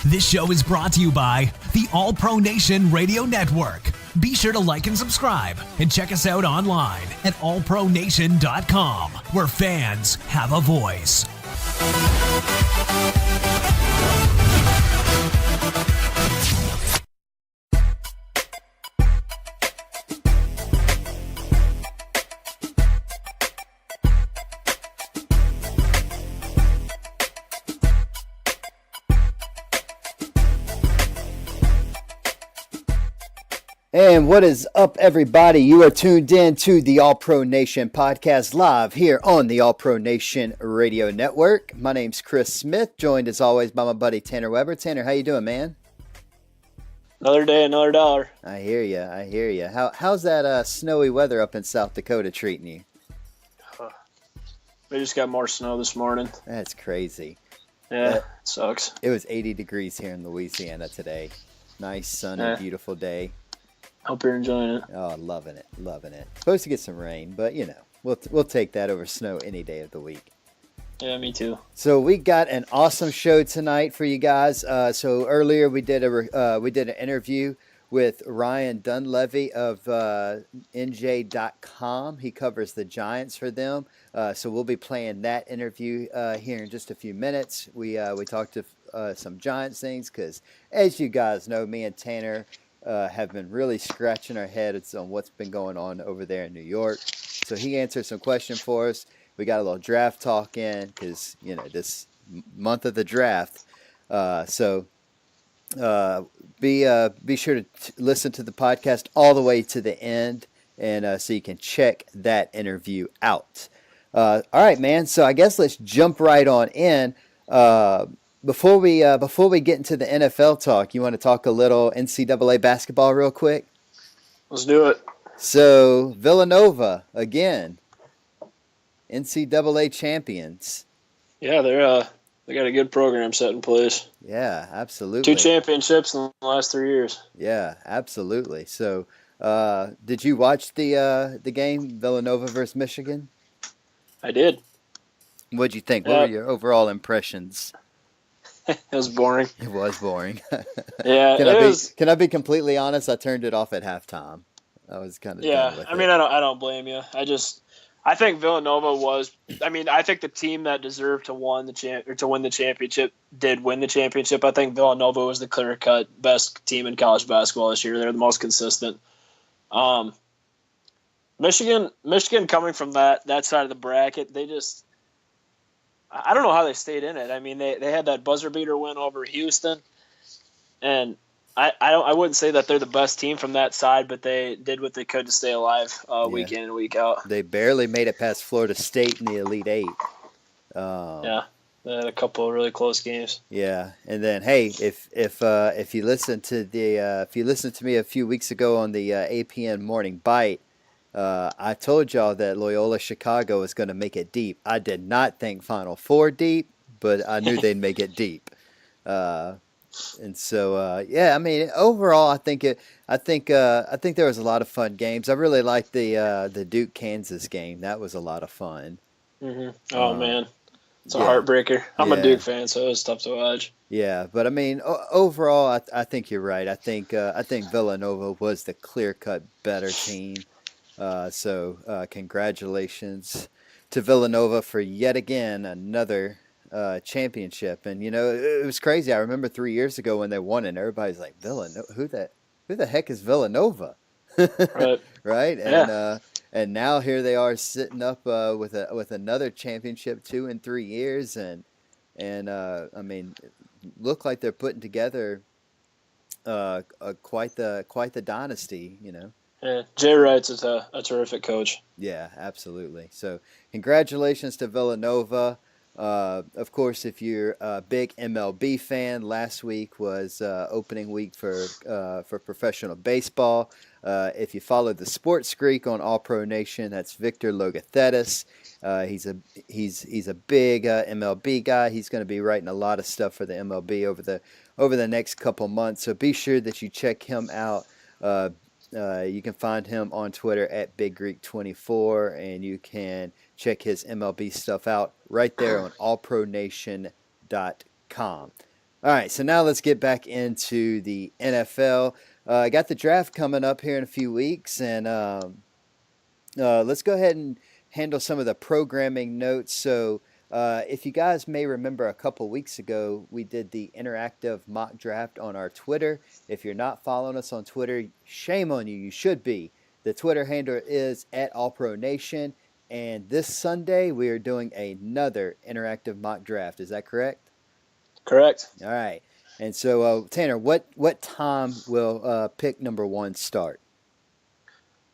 This show is brought to you by the All Pro Nation Radio Network. Be sure to like and subscribe and check us out online at allpronation.com, where fans have a voice. And what is up, everybody? You are tuned in to the All Pro Nation podcast live here on the All Pro Nation Radio Network. My name's Chris Smith, joined as always by my buddy Tanner Weber. Tanner, how you doing, man? Another day, another dollar. I hear you. How's that snowy weather up in South Dakota treating you? We just got more snow this morning. That's crazy. Yeah, it sucks. It was 80 degrees here in Louisiana today. Nice, sunny, beautiful day. Hope you're enjoying it. Oh, loving it. Supposed to get some rain, but you know, we'll take that over snow any day of the week. Yeah, me too. So we got an awesome show tonight for you guys. So earlier we did an interview with Ryan Dunleavy of NJ.com. He covers the Giants for them. So we'll be playing that interview here in just a few minutes. We talked to some Giants things because, as you guys know, me and Tanner have been really scratching our heads on what's been going on over there in New York. So he answered some questions for us. We got a little draft talk in because, you know, this month of the draft. So be sure to listen to the podcast all the way to the end, and so you can check that interview out. All right, man. So I guess let's jump right on in. Before we get into the NFL talk, you want to talk a little NCAA basketball real quick? Let's do it. So Villanova again, NCAA champions. Yeah, they got a good program set in place. Yeah, absolutely. 2 championships in the last 3 years. Yeah, absolutely. So, did you watch the game Villanova versus Michigan? I did. What'd you think? What were your overall impressions? It was boring. It was boring. Yeah, Can I be completely honest? I turned it off at halftime. I was kind of done with I mean, I don't blame you. I think Villanova was. I mean, I think the team that deserved to win the championship did win the championship. I think Villanova was the clear-cut best team in college basketball this year. They're the most consistent. Michigan coming from that side of the bracket, they just. I don't know how they stayed in it. I mean, they had that buzzer beater win over Houston, and I wouldn't say that they're the best team from that side, but they did what they could to stay alive week in and week out. They barely made it past Florida State in the Elite Eight. Yeah, they had a couple of really close games. Yeah, and then hey, if you listen to me a few weeks ago on the APN Morning Bite. I told y'all that Loyola Chicago was going to make it deep. I did not think Final Four deep, but I knew they'd make it deep. And so, yeah, I mean, overall, I think there was a lot of fun games. I really liked the Duke Kansas game. That was a lot of fun. Mm-hmm. Oh man, it's a heartbreaker. I'm a Duke fan, so it was tough to watch. Yeah, but I mean, overall, I think you're right. I think Villanova was the clear-cut better team. So congratulations to Villanova for yet again another championship. And you know, it was crazy. I remember 3 years ago when they won, and everybody's like, Villanova, who the heck is Villanova? Right. Right. Yeah. And now here they are sitting up with another championship 2 in 3 years, and I mean, look like they're putting together quite the dynasty, you know. Yeah, Jay Wright's a terrific coach. Yeah, absolutely. So congratulations to Villanova. Of course, if you're a big MLB fan, last week was opening week for professional baseball. If you followed the Sports Greek on All Pro Nation, that's Victor Logothetis. He's a big MLB guy. He's going to be writing a lot of stuff for the MLB over the next couple months. So be sure that you check him out. You can find him on Twitter at BigGreek24, and you can check his MLB stuff out right there on allpronation.com. All All right, so now let's get back into the NFL. I got the draft coming up here in a few weeks, and let's go ahead and handle some of the programming notes. So, if you guys may remember, a couple weeks ago, we did the interactive mock draft on our Twitter. If you're not following us on Twitter, shame on you. You should be. The Twitter handle is @AllProNation. And this Sunday, we are doing another interactive mock draft. Is that correct? Correct. All right. And so, Tanner, what time will pick number 1 start?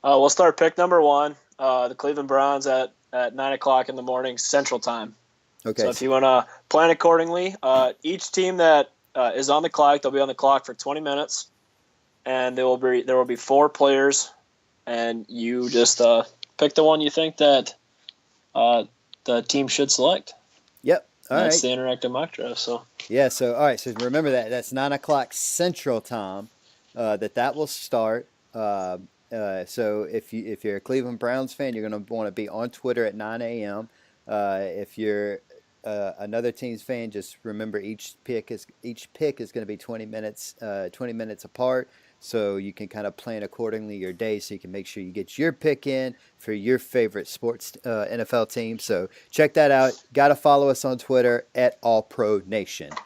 We'll start pick number 1. The Cleveland Browns at 9 o'clock in the morning Central Time. Okay. So if you want to plan accordingly, each team that is on the clock, they'll be on the clock for 20 minutes, and there will be 4 players, and you just pick the one you think that the team should select. Yep. All right. That's the interactive mock draft. So yeah. So all right. So remember that's 9 o'clock Central Time. That will start. So if you're a Cleveland Browns fan, you're going to want to be on Twitter at 9 a.m. If you're another team's fan, just remember each pick is going to be 20 minutes apart. So you can kind of plan accordingly your day, so you can make sure you get your pick in for your favorite sports NFL team. So check that out. Got to follow us on Twitter at AllProNation.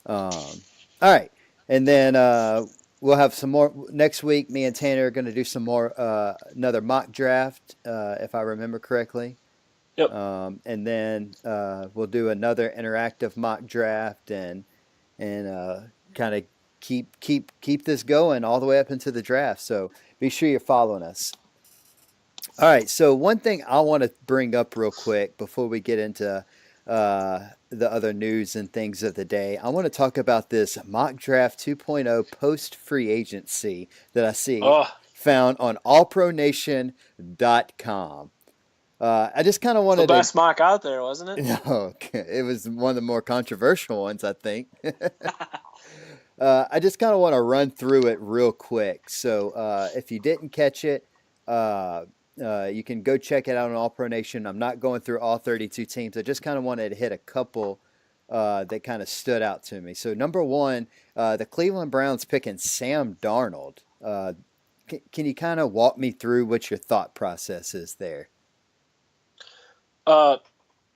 All right, and then we'll have some more next week. Me and Tanner are going to do some more another mock draft, if I remember correctly. Yep. And then we'll do another interactive mock draft and kind of keep this going all the way up into the draft. So be sure you're following us. All right. So one thing I want to bring up real quick before we get into the other news and things of the day, I want to talk about this mock draft 2.0 post free agency that I see found on allpronation.com. I just kind of wanted the best mock out there, wasn't it? No, it was one of the more controversial ones, I think. I just kind of want to run through it real quick. So if you didn't catch it, you can go check it out on All Pro Nation. I'm not going through all 32 teams. I just kind of wanted to hit a couple that kind of stood out to me. So number 1, the Cleveland Browns picking Sam Darnold. Can you kind of walk me through what your thought process is there?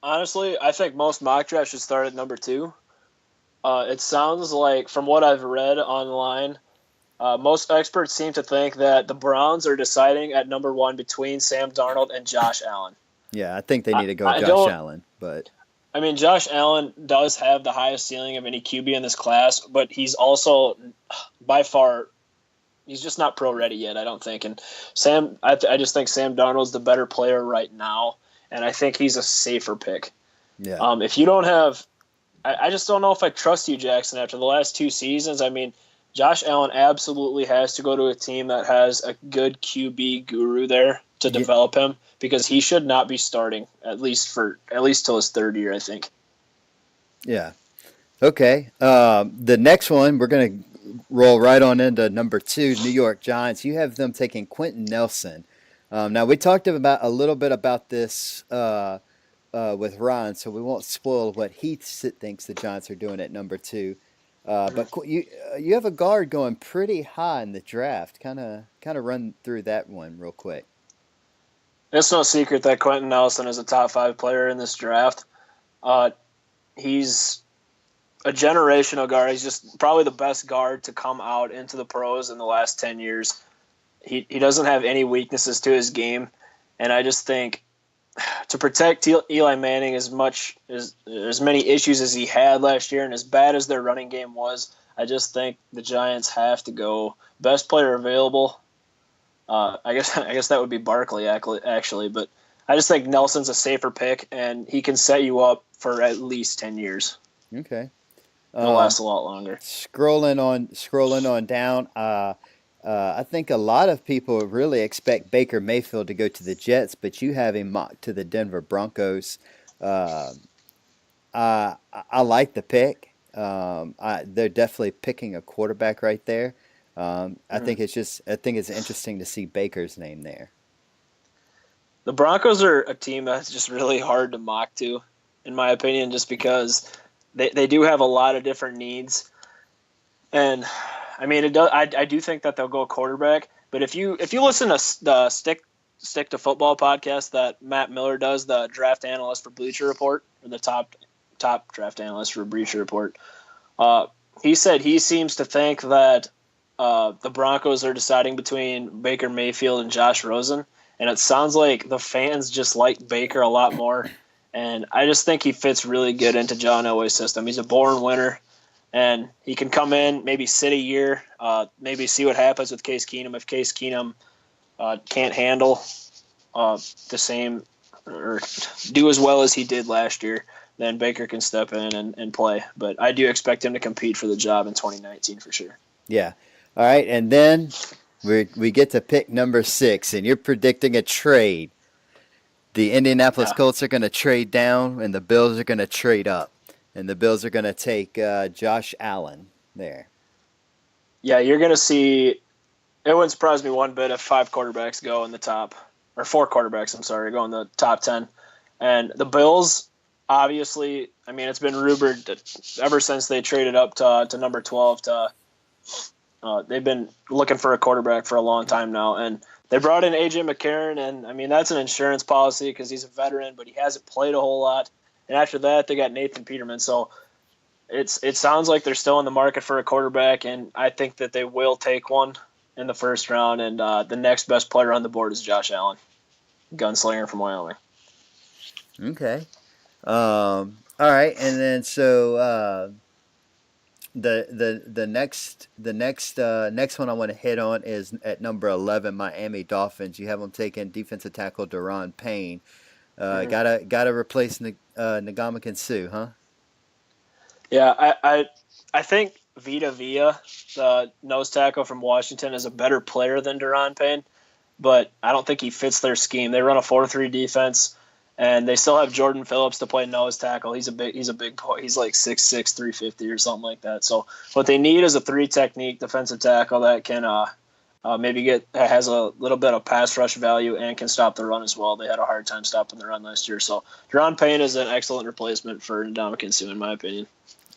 Honestly, I think most mock drafts should start at number 2. It sounds like, from what I've read online, most experts seem to think that the Browns are deciding at number 1 between Sam Darnold and Josh Allen. Yeah, I think they need to go Josh Allen. But I mean, Josh Allen does have the highest ceiling of any QB in this class, but he's also, by far, he's just not pro ready yet, I don't think. And I just think Sam Darnold's the better player right now, and I think he's a safer pick. Yeah. If you don't have, I just don't know if I trust you, Jackson, after the last 2 seasons. I mean, Josh Allen absolutely has to go to a team that has a good QB guru there to develop him, because he should not be starting at least till his 3rd year, I think. Yeah. Okay. The next one, we're going to roll right on into number 2, New York Giants. You have them taking Quentin Nelson. Now, we talked a little bit about this with Ryan, so we won't spoil what he thinks the Giants are doing at number 2. But you have a guard going pretty high in the draft. Kind of run through that one real quick. It's no secret that Quentin Nelson is a top 5 player in this draft. He's a generational guard. He's just probably the best guard to come out into the pros in the last 10 years. He doesn't have any weaknesses to his game, and I just think to protect Eli Manning as many issues as he had last year and as bad as their running game was, I just think the Giants have to go best player available. I guess that would be Barkley actually, but I just think Nelson's a safer pick, and he can set you up for at least 10 years. Okay. It'll last a lot longer. Scrolling on down, I think a lot of people really expect Baker Mayfield to go to the Jets, but you have him mocked to the Denver Broncos. I like the pick. They're definitely picking a quarterback right there. I think it's interesting to see Baker's name there. The Broncos are a team that's just really hard to mock to, in my opinion, just because they do have a lot of different needs. And I mean, it does. I do think that they'll go quarterback. But if you listen to the Stick to Football podcast that Matt Miller does, the draft analyst for Bleacher Report, or the top draft analyst for Bleacher Report, he said he seems to think that the Broncos are deciding between Baker Mayfield and Josh Rosen, and it sounds like the fans just like Baker a lot more. And I just think he fits really good into John Elway's system. He's a born winner. And he can come in, maybe sit a year, maybe see what happens with Case Keenum. If Case Keenum can't handle the same or do as well as he did last year, then Baker can step in and play. But I do expect him to compete for the job in 2019 for sure. Yeah. All right, and then we get to pick number 6, and you're predicting a trade. The Indianapolis Colts are going to trade down, and the Bills are going to trade up. And the Bills are going to take Josh Allen there. Yeah, you're going to see – it wouldn't surprise me one bit if 5 quarterbacks go in the top – or 4 quarterbacks, I'm sorry, go in the top 10. And the Bills, obviously, I mean, it's been rumored that ever since they traded up to number 12 they've been looking for a quarterback for a long time now. And they brought in A.J. McCarron, and, I mean, that's an insurance policy because he's a veteran, but he hasn't played a whole lot. And after that, they got Nathan Peterman. So it sounds like they're still in the market for a quarterback, and I think that they will take one in the first round. And the next best player on the board is Josh Allen, gunslinger from Wyoming. Okay. All right, and then so the next one I want to hit on is at number 11, Miami Dolphins. You have them taking defensive tackle Daron Payne. Gotta replace Ndamukong Suh, huh? Yeah, I think Vita Vea, the nose tackle from Washington, is a better player than Daron Payne, but I don't think he fits their scheme. They run a 4-3 defense, and they still have Jordan Phillips to play nose tackle. He's a big boy. He's like 6'6", 350 or something like that. So what they need is a 3 technique defensive tackle that can has a little bit of pass rush value and can stop the run as well. They had a hard time stopping the run last year. So Daron Payne is an excellent replacement for Ndamukong Suh, in my opinion.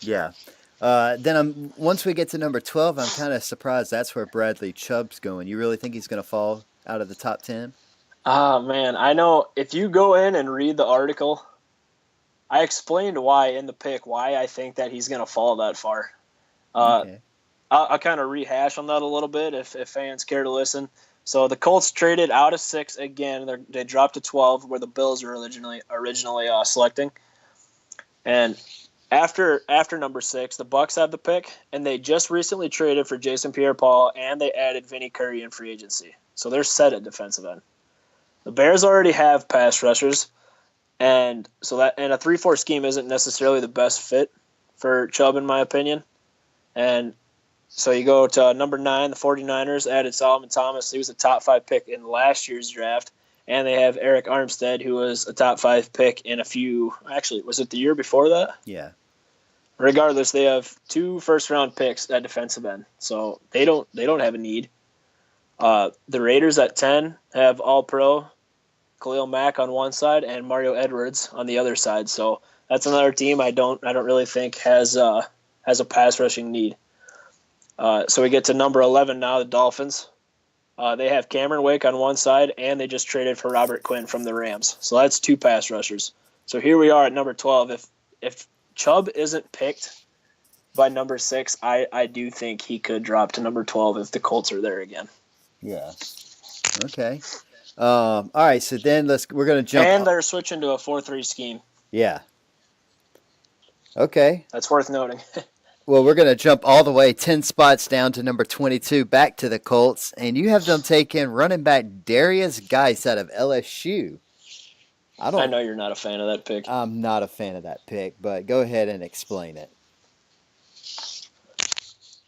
Yeah. Then once we get to number 12, I'm kind of surprised that's where Bradley Chubb's going. You really think he's going to fall out of the top 10? Man, I know if you go in and read the article, I explained why I think that he's going to fall that far. Okay. I'll kind of rehash on that a little bit if fans care to listen. So the Colts traded out of 6 again. They dropped to 12 where the Bills were originally selecting. And after number 6, the Bucs have the pick, and they just recently traded for Jason Pierre-Paul, and they added Vinny Curry in free agency. So they're set at defensive end. The Bears already have pass rushers, and so a 3-4 scheme isn't necessarily the best fit for Chubb, in my opinion. And so you go to number 9, the 49ers added Solomon Thomas. He was a top 5 pick in last year's draft. And they have Eric Armstead, who was a top 5 pick in was it the year before that? Yeah. Regardless, they have 2 first-round picks at defensive end. So they don't have a need. The Raiders at 10 have All-Pro Khalil Mack on one side and Mario Edwards on the other side. So that's another team I don't really think has a pass rushing need. So we get to number 11 now, the Dolphins. They have Cameron Wake on one side, and they just traded for Robert Quinn from the Rams. So that's 2 pass rushers. So here we are at number 12. If Chubb isn't picked by number 6, I do think he could drop to number 12 if the Colts are there again. Yeah. Okay. All right, so then we're going to jump. And they're switching to a 4-3 scheme. Yeah. Okay. That's worth noting. Well, we're going to jump all the way 10 spots down to number 22, back to the Colts, and you have them taking running back Darius Geis out of LSU. I know you're not a fan of that pick. I'm not a fan of that pick, but go ahead and explain it.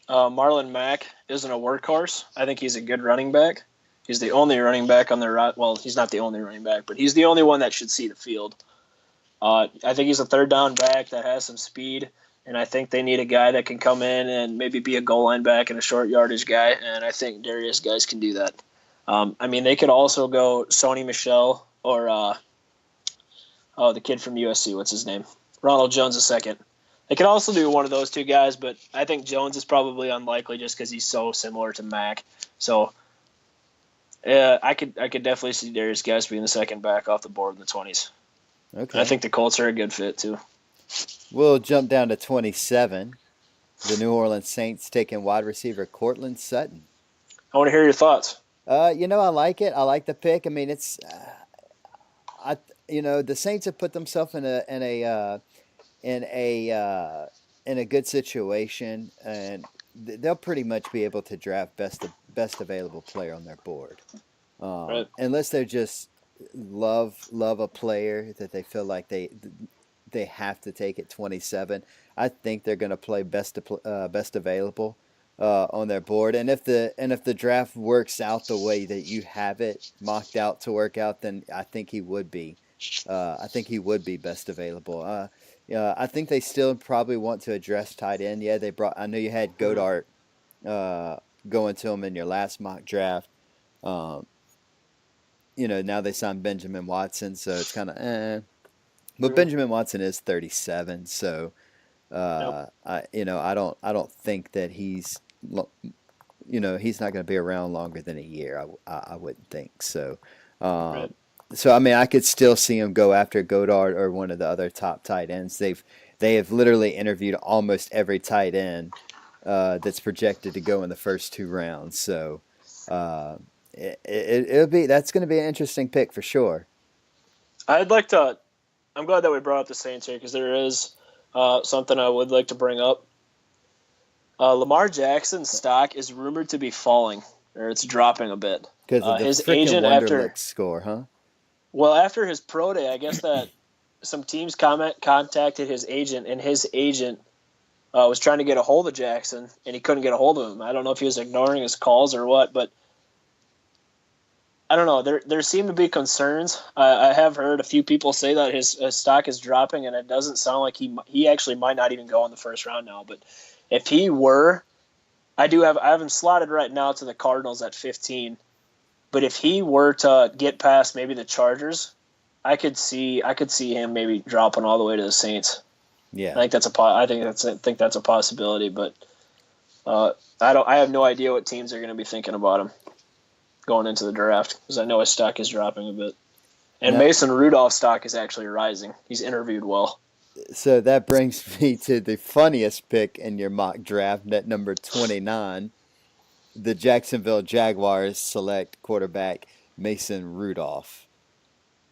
Marlon Mack isn't a workhorse. I think he's a good running back. He's the only running back on their – well, he's not the only running back, but he's the only one that should see the field. I think he's a third down back that has some speed, and I think they need a guy that can come in and maybe be a goal line back and a short yardage guy, and I think Darius Geis can do that. They could also go Sony Michel or the kid from USC. What's his name? Ronald Jones II. They could also do one of those two guys, but I think Jones is probably unlikely just because he's so similar to Mac. So I could definitely see Derrius Guice being the second back off the board in the 20s. Okay. And I think the Colts are a good fit too. We'll jump down to 27. The New Orleans Saints taking wide receiver Courtland Sutton. I want to hear your thoughts. I like it. I like the pick. I mean, it's the Saints have put themselves in a good situation, and they'll pretty much be able to draft best available player on their board, Right. unless they're just love a player that they feel like they have to take at 27. I think they're going to play best available on their board, and if the draft works out the way that you have it mocked out to work out, then I think he would be. I think he would be best available. I think they still probably want to address tight end. Yeah, I know you had Goddard going to him in your last mock draft. Now they signed Benjamin Watson, so it's kind of But Benjamin Watson is 37, so Yep. I don't think that he's not going to be around longer than a year. I wouldn't think so. Right. So I mean, I could still see him go after Goddard or one of the other top tight ends. They have literally interviewed almost every tight end that's projected to go in the first 2 rounds. So that's going to be an interesting pick for sure. I'm glad that we brought up the Saints here because there is something I would like to bring up. Lamar Jackson's stock is rumored to be falling, or it's dropping a bit. Because of the his freaking agent Wonderlic score, huh? Well, after his pro day, I guess that some teams contacted his agent, and his agent was trying to get a hold of Jackson, and he couldn't get a hold of him. I don't know if he was ignoring his calls or what, but I don't know. There seem to be concerns. I have heard a few people say that his stock is dropping, and it doesn't sound like he actually might not even go in the first round now. But if he were, I have him slotted right now to the Cardinals at 15. But if he were to get past maybe the Chargers, I could see him maybe dropping all the way to the Saints. Yeah, I think that's a possibility. But I have no idea what teams are going to be thinking about him going into the draft because I know his stock is dropping a bit. And Yeah. Mason Rudolph's stock is actually rising. He's interviewed well. So that brings me to the funniest pick in your mock draft at number 29. The Jacksonville Jaguars select quarterback Mason Rudolph.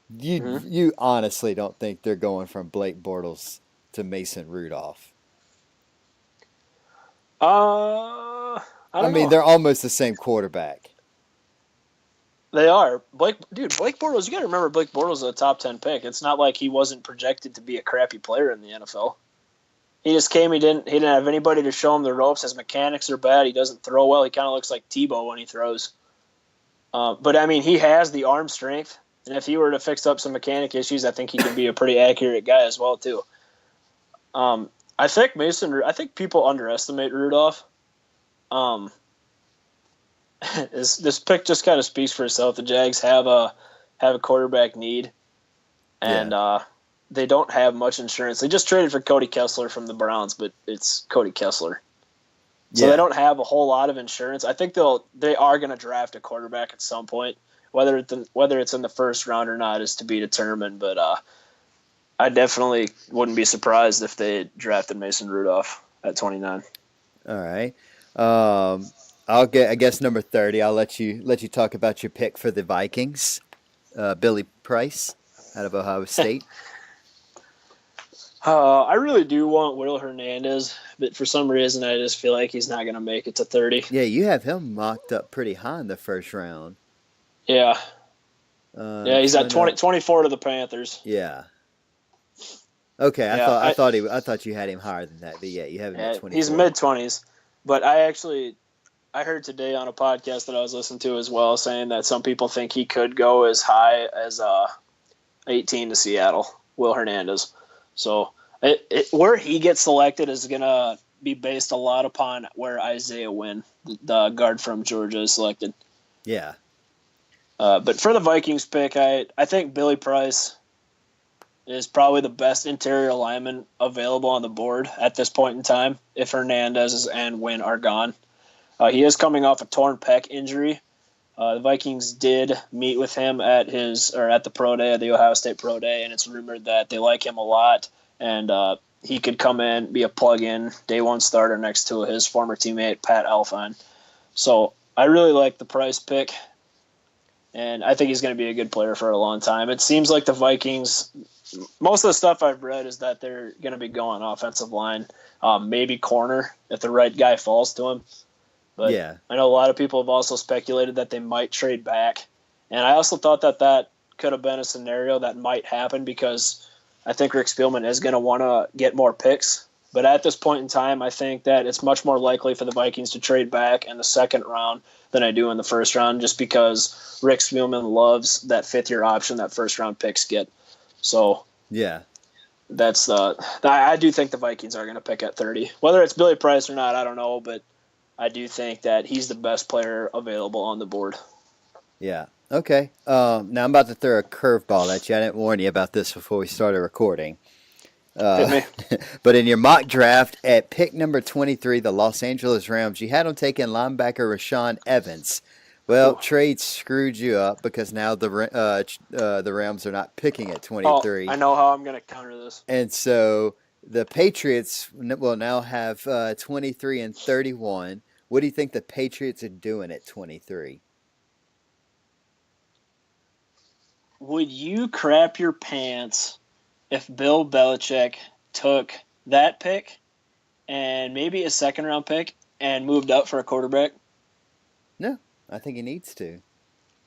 You honestly don't think they're going from Blake Bortles to Mason Rudolph? I don't know. They're almost the same quarterback. They are. Blake Bortles, you got to remember Blake Bortles is a top 10 pick. It's not like he wasn't projected to be a crappy player in the NFL. He just came, he didn't have anybody to show him the ropes. His mechanics are bad. He doesn't throw well. He kind of looks like Tebow when he throws. But I mean, he has the arm strength. And if he were to fix up some mechanic issues, I think he could be a pretty accurate guy as well too. I think people underestimate Rudolph. This pick just kind of speaks for itself. The Jags have a quarterback need, and they don't have much insurance. They just traded for Cody Kessler from the Browns, but it's Cody Kessler, so they don't have a whole lot of insurance. I think they are going to draft a quarterback at some point. Whether it's in the first round or not is to be determined. But I definitely wouldn't be surprised if they drafted Mason Rudolph at 29. All right. I'll get, I guess, number 30. I'll let you talk about your pick for the Vikings. Billy Price out of Ohio State. I really do want Will Hernandez, but for some reason I just feel like he's not going to make it to 30. Yeah, you have him mocked up pretty high in the first round. Yeah. He's at 24 to the Panthers. Yeah. Okay, I thought you had him higher than that, but yeah, you have him at 24. He's mid-20s, but I heard today on a podcast that I was listening to as well saying that some people think he could go as high as 18 to Seattle, Will Hernandez. So where he gets selected is going to be based a lot upon where Isaiah Wynn, the guard from Georgia, is selected. Yeah. But for the Vikings pick, I think Billy Price, is probably the best interior lineman available on the board at this point in time if Hernandez and Wynn are gone. He is coming off a torn pec injury. The Vikings did meet with him at the pro day, the Ohio State pro day, and it's rumored that they like him a lot, and he could come in, be a plug-in, day one starter next to his former teammate, Pat Elflein. So I really like the Price pick, and I think he's going to be a good player for a long time. It seems like the Vikings, most of the stuff I've read is that they're going to be going offensive line, maybe corner if the right guy falls to him. But Yeah. I know a lot of people have also speculated that they might trade back. And I also thought that could have been a scenario that might happen because I think Rick Spielman is going to want to get more picks. But at this point in time, I think that it's much more likely for the Vikings to trade back in the second round than I do in the first round just because Rick Spielman loves that fifth-year option that first-round picks get. So Yeah. I do think the Vikings are going to pick at 30. Whether it's Billy Price or not, I don't know, but I do think that he's the best player available on the board. Yeah. Okay. Now I'm about to throw a curveball at you. I didn't warn you about this before we started recording. Hit me. But in your mock draft at pick number 23, the Los Angeles Rams, you had them taking linebacker Rashaan Evans. Well, trade screwed you up because now the Rams are not picking at 23. I know how I'm going to counter this. And so the Patriots will now have 23 and 31. What do you think the Patriots are doing at 23? Would you crap your pants if Bill Belichick took that pick and maybe a second-round pick and moved up for a quarterback? No, I think he needs to.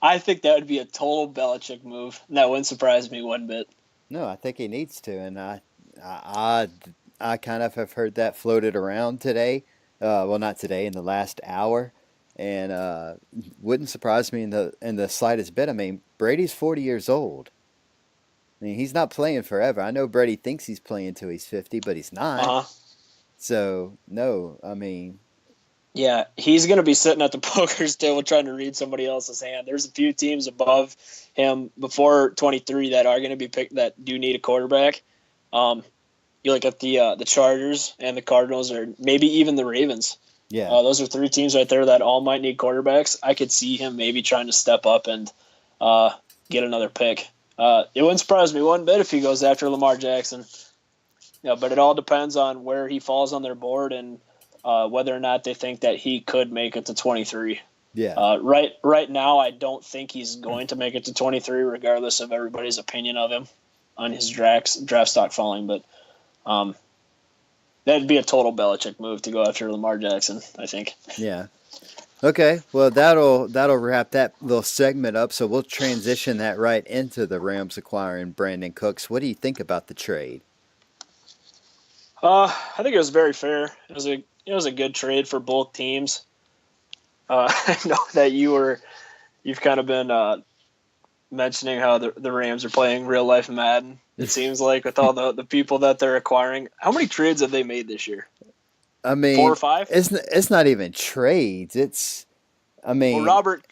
I think that would be a total Belichick move. That wouldn't surprise me one bit. No, I think he needs to, and I kind of have heard that floated around today. Well, not today, in the last hour, and wouldn't surprise me in the slightest bit. I mean, Brady's 40 years old. I mean, he's not playing forever. I know Brady thinks he's playing till he's 50, but he's not. Uh-huh. So, no, I mean... Yeah, he's going to be sitting at the poker's table trying to read somebody else's hand. There's a few teams above him before 23 that are going to be picked that do need a quarterback. You look at the Chargers and the Cardinals, or maybe even the Ravens. Yeah. Those are three teams right there that all might need quarterbacks. I could see him maybe trying to step up and get another pick. It wouldn't surprise me one bit if he goes after Lamar Jackson. But it all depends on where he falls on their board and whether or not they think that he could make it to 23. Yeah. Right now, I don't think he's going to make it to 23, regardless of everybody's opinion of him on his draft stock falling. But that'd be a total Belichick move to go after Lamar Jackson, I think. Yeah. Okay. Well, that'll wrap that little segment up. So we'll transition that right into the Rams acquiring Brandon Cooks. What do you think about the trade? I think it was very fair. It was a good trade for both teams. I know that you've kind of been mentioning how the Rams are playing real life Madden. It seems like with all the people that they're acquiring. How many trades have they made this year? I mean, 4 or 5. It's not even trades. Robert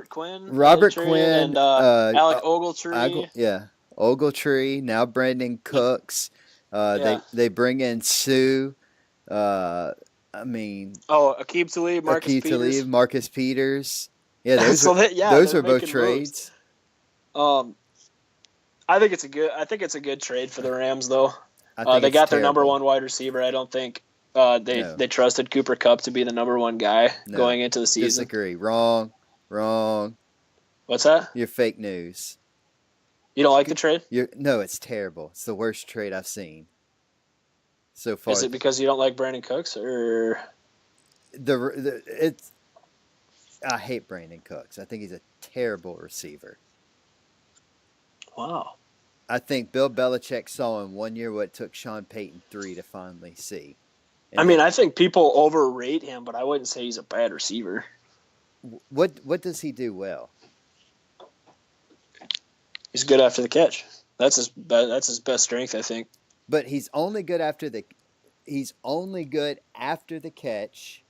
Quinn, Quinn, and Alec Ogletree. Ogletree. Now Brandon Cooks. They bring in Sue. Aqib Talib, Marcus Peters. Yeah, those those were both trades. I think it's a good trade for the Rams, though. They got their number one wide receiver. I don't think they trusted Cooper Kupp to be the number one guy going into the season. Disagree. Wrong. What's that? You're fake news. You don't like the trade? No, it's terrible. It's the worst trade I've seen so far. Is it because you don't like Brandon Cooks, or I hate Brandon Cooks. I think he's a terrible receiver. Wow. I think Bill Belichick saw in 1 year what it took Sean Payton 3 to finally see. I think people overrate him, but I wouldn't say he's a bad receiver. What does he do well? He's good after the catch. That's his best strength, I think. But he's only good after the catch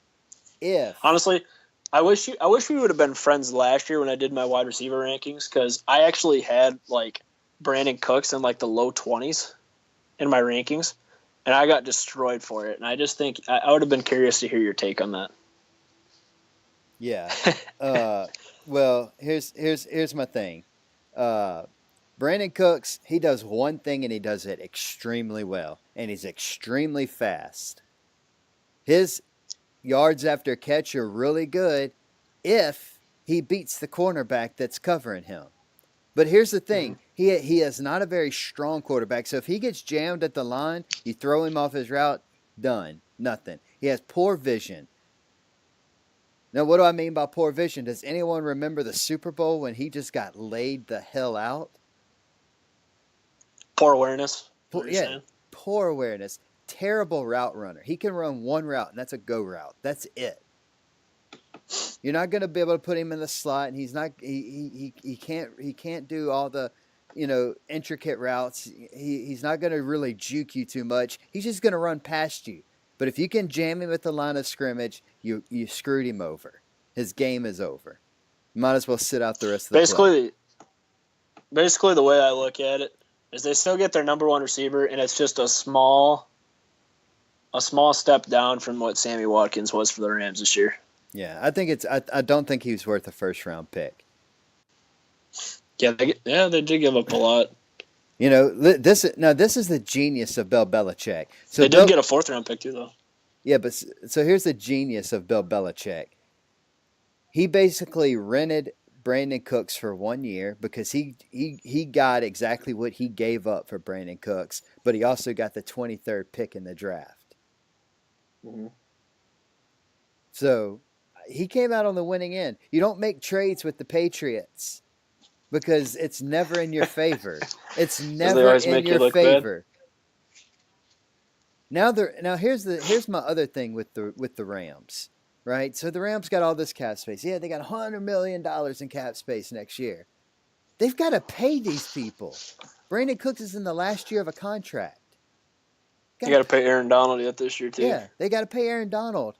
if honestly, I wish we would have been friends last year when I did my wide receiver rankings, because I actually had Brandon Cooks in like the low 20s in my rankings, and I got destroyed for it. And I just think I would have been curious to hear your take on that. Yeah. Well, here's my thing. Brandon Cooks, he does one thing and he does it extremely well, and he's extremely fast. His yards after catch are really good if he beats the cornerback that's covering him. But here's the thing. He is not a very strong quarterback. So if he gets jammed at the line, you throw him off his route, done. Nothing. He has poor vision. Now, what do I mean by poor vision? Does anyone remember the Super Bowl when he just got laid the hell out? Poor awareness. Poor awareness. Terrible route runner. He can run one route, and that's a go route. That's it. You're not going to be able to put him in the slot, and he's not. He can't do all the, intricate routes. He's not going to really juke you too much. He's just going to run past you. But if you can jam him at the line of scrimmage, you screwed him over. His game is over. You might as well sit out the rest of the play. Basically, the way I look at it is they still get their number one receiver, and it's just a small step down from what Sammy Watkins was for the Rams this year. Yeah, I think I don't think he was worth a first-round pick. Yeah, they did give up a lot. This is the genius of Bill Belichick. So they did get a fourth-round pick too, though. Yeah, but so here's the genius of Bill Belichick. He basically rented Brandon Cooks for 1 year because he got exactly what he gave up for Brandon Cooks, but he also got the 23rd pick in the draft. Mm-hmm. So he came out on the winning end. You don't make trades with the Patriots because it's never in your favor. It's never in your favor. Now here's my other thing with the Rams, right? So the Rams got all this cap space. Yeah, they got $100 million in cap space next year. They've got to pay these people. Brandon Cooks is in the last year of a contract. You got to pay Aaron Donald yet this year too. Yeah, they got to pay Aaron Donald.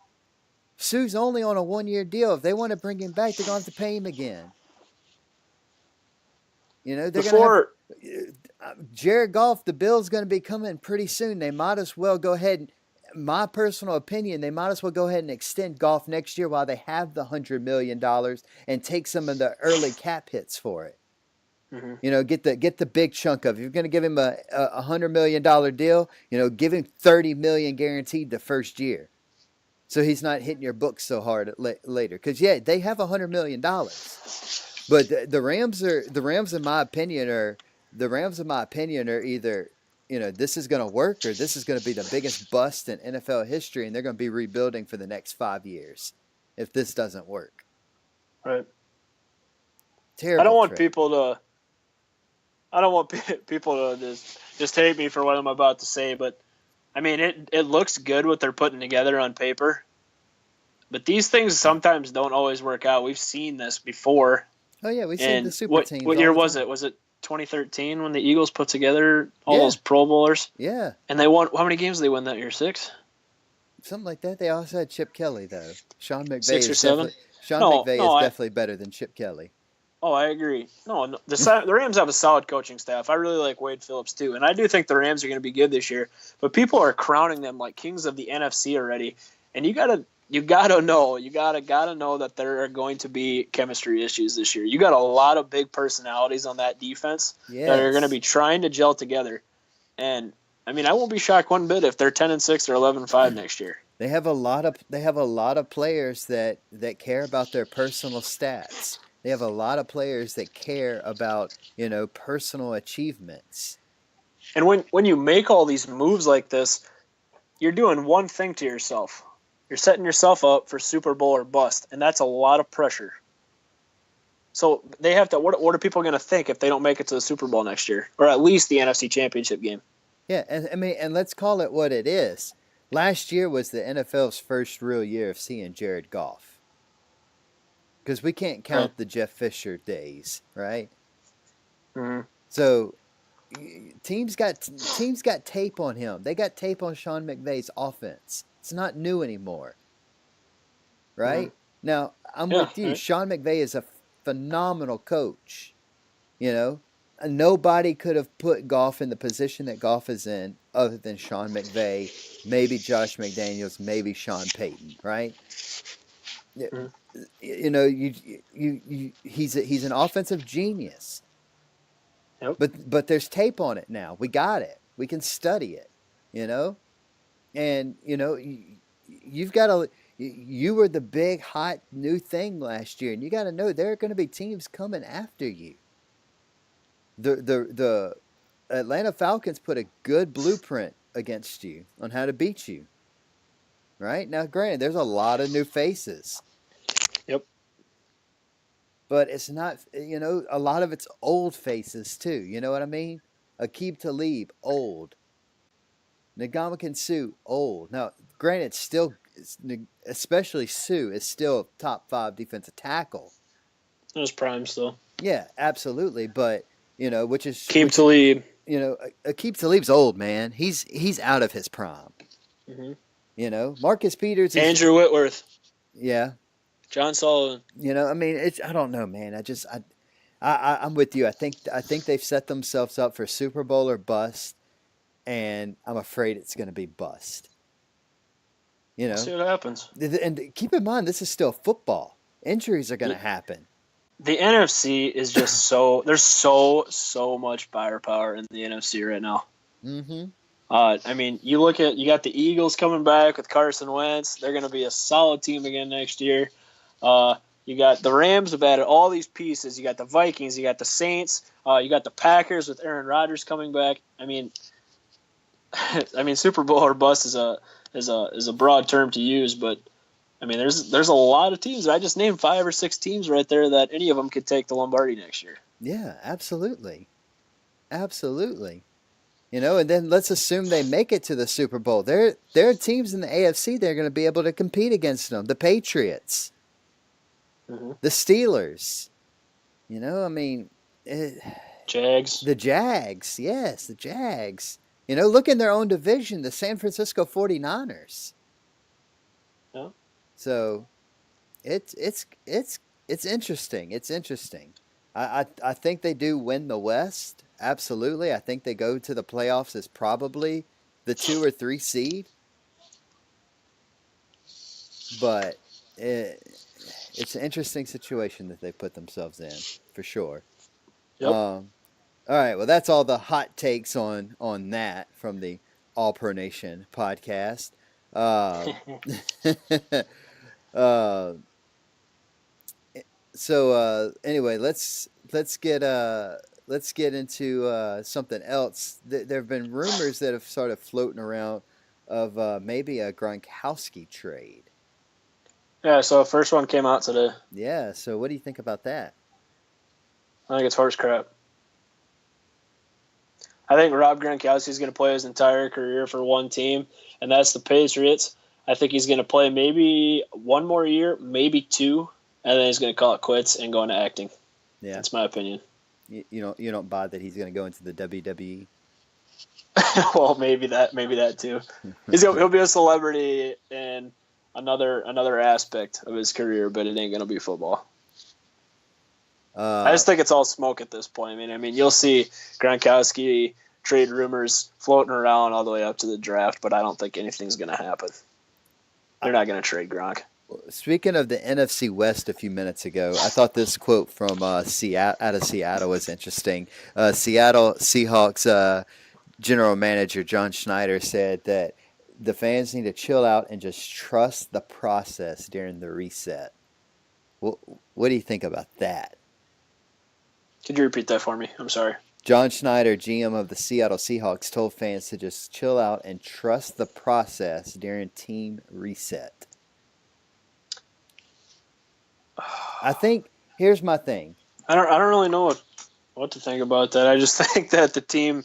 Sue's only on a 1-year deal. If they want to bring him back, they're going to have to pay him again. They're going to Jared Goff, the bill's going to be coming pretty soon. They might as well go ahead and, my personal opinion, they might as well go ahead and extend Goff next year while they have the $100 million and take some of the early cap hits for it. Mm-hmm. Get the big chunk of it. If you're going to give him a $100 million deal, give him $30 million guaranteed the first year. So he's not hitting your books so hard later. Because, they have $100 million. But the Rams, in my opinion, are either, this is going to work or this is going to be the biggest bust in NFL history, and they're going to be rebuilding for the next 5 years if this doesn't work. Right. Terrible. I don't want people to just hate me for what I'm about to say, but I mean, it looks good what they're putting together on paper, but these things sometimes don't always work out. We've seen this before. Oh yeah, we've seen the super teams. What year was it? Was it 2013 when the Eagles put together all those Pro Bowlers? Yeah. And they won. How many games did they win that year? 6? Something like that. They also had Chip Kelly though. Sean McVay 6 or 7. McVay is definitely better than Chip Kelly. Oh, I agree. No, the Rams have a solid coaching staff. I really like Wade Phillips too, and I do think the Rams are going to be good this year. But people are crowning them like kings of the NFC already, and you gotta know that there are going to be chemistry issues this year. You got a lot of big personalities on that defense that are going to be trying to gel together, and I mean, I won't be shocked one bit if they're 10-6 or 11-5 next year. They have a lot of players that care about their personal stats. They have a lot of players that care about, personal achievements. And when you make all these moves like this, you're doing one thing to yourself. You're setting yourself up for Super Bowl or bust, and that's a lot of pressure. So they have to. What are people going to think if they don't make it to the Super Bowl next year, or at least the NFC Championship game? Yeah, and let's call it what it is. Last year was the NFL's first real year of seeing Jared Goff. Because we can't count the Jeff Fisher days, right? Mm-hmm. So teams got tape on him. They got tape on Sean McVay's offense. It's not new anymore, right? Mm-hmm. Now, I'm with you. Right. Sean McVay is a phenomenal coach, nobody could have put Goff in the position that Goff is in other than Sean McVay, maybe Josh McDaniels, maybe Sean Payton, right? Yeah, Mhm. you know, he's an offensive genius. Yep. But there's tape on it now. We got it. We can study it, you know? And you've got to you were the big hot new thing last year, and you got to know there are going to be teams coming after you. The Atlanta Falcons put a good blueprint against you on how to beat you. Right? Now, granted, there's a lot of new faces. Yep. But it's not, a lot of it's old faces too. You know what I mean? Aqib Talib, old. Ndamukong Suh, old. Now, granted, especially Suh, is still top 5 defensive tackle. It was prime still. Yeah, absolutely. But, Aqib Talib. Aqib Talib's old, man. He's out of his prime. Mm-hmm. Marcus Peters is, Andrew Whitworth. Yeah. John Sullivan. I don't know, man. I'm with you. I think they've set themselves up for Super Bowl or bust, and I'm afraid it's going to be bust. See what happens. And keep in mind, this is still football. Injuries are going to happen. The NFC is just there's so much firepower in the NFC right now. Mm-hmm. You got the Eagles coming back with Carson Wentz. They're going to be a solid team again next year. You got the Rams have added all these pieces. You got the Vikings. You got the Saints. You got the Packers with Aaron Rodgers coming back. Super Bowl or bust is a broad term to use, but there's a lot of teams. I just named 5 or 6 teams right there that any of them could take the Lombardi next year. Yeah, absolutely, absolutely. And then let's assume they make it to the Super Bowl. There are teams in the AFC that are going to be able to compete against them. The Patriots, the Steelers. Jags. The Jags, yes, the Jags. Look in their own division, the San Francisco 49ers. Yeah. So, it's interesting. It's interesting. I think they do win the West. Absolutely. I think they go to the playoffs as probably the 2 or 3 seed. But it's an interesting situation that they put themselves in, for sure. Yep. All right. Well, that's all the hot takes on that from the All Pro Nation podcast. Anyway, let's get into something else. There have been rumors that have started floating around of maybe a Gronkowski trade. Yeah, so the first one came out today. Yeah, so what do you think about that? I think it's horse crap. I think Rob Gronkowski is going to play his entire career for one team, and that's the Patriots. I think he's going to play maybe 1 more year, maybe 2, and then he's going to call it quits and go into acting. Yeah, that's my opinion. You don't buy that he's going to go into the WWE? Well, maybe that too. He'll be a celebrity in another aspect of his career, but it ain't going to be football. I just think it's all smoke at this point. You'll see Gronkowski trade rumors floating around all the way up to the draft, but I don't think anything's going to happen. They're not going to trade Gronk. Speaking of the NFC West a few minutes ago, I thought this quote from out of Seattle was interesting. Seattle Seahawks general manager John Schneider said that the fans need to chill out and just trust the process during the reset. What do you think about that? Could you repeat that for me? I'm sorry. John Schneider, GM of the Seattle Seahawks, told fans to just chill out and trust the process during team reset. I think here's my thing. I don't really know what to think about that. I just think that the team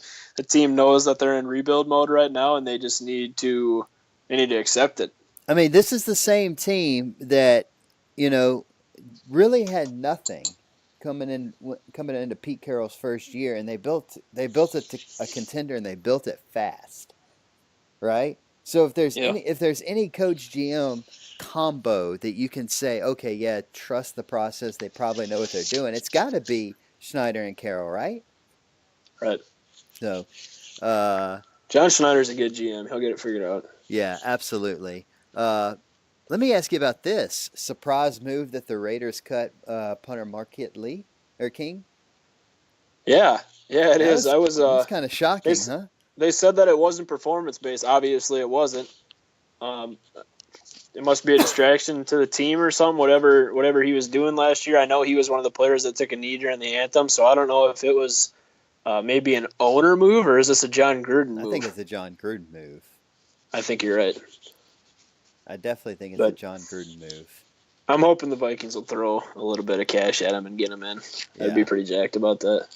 knows that they're in rebuild mode right now, and they just need to accept it. This is the same team that really had nothing coming into Pete Carroll's first year, and they built it to a contender, and they built it fast, right? So if there's any coach GM combo that you can say, okay, yeah, trust the process, they probably know what they're doing, it's got to be Schneider and Carroll, right? Right. So, John Schneider's a good GM. He'll get it figured out. yeah, absolutely. Let me ask you about this surprise move that the Raiders cut punter Marquette Lee or King. Yeah, it is. I was. That's kind of shocking, huh? They said that it wasn't performance based. Obviously, it wasn't. It must be a distraction to the team or something. Whatever he was doing last year. I know he was one of the players that took a knee during the anthem, so I don't know if it was maybe an owner move or is this a John Gruden move? I think it's a John Gruden move. I think you're right. I definitely think it's a John Gruden move. I'm hoping the Vikings will throw a little bit of cash at him and get him in. I'd be pretty jacked about that.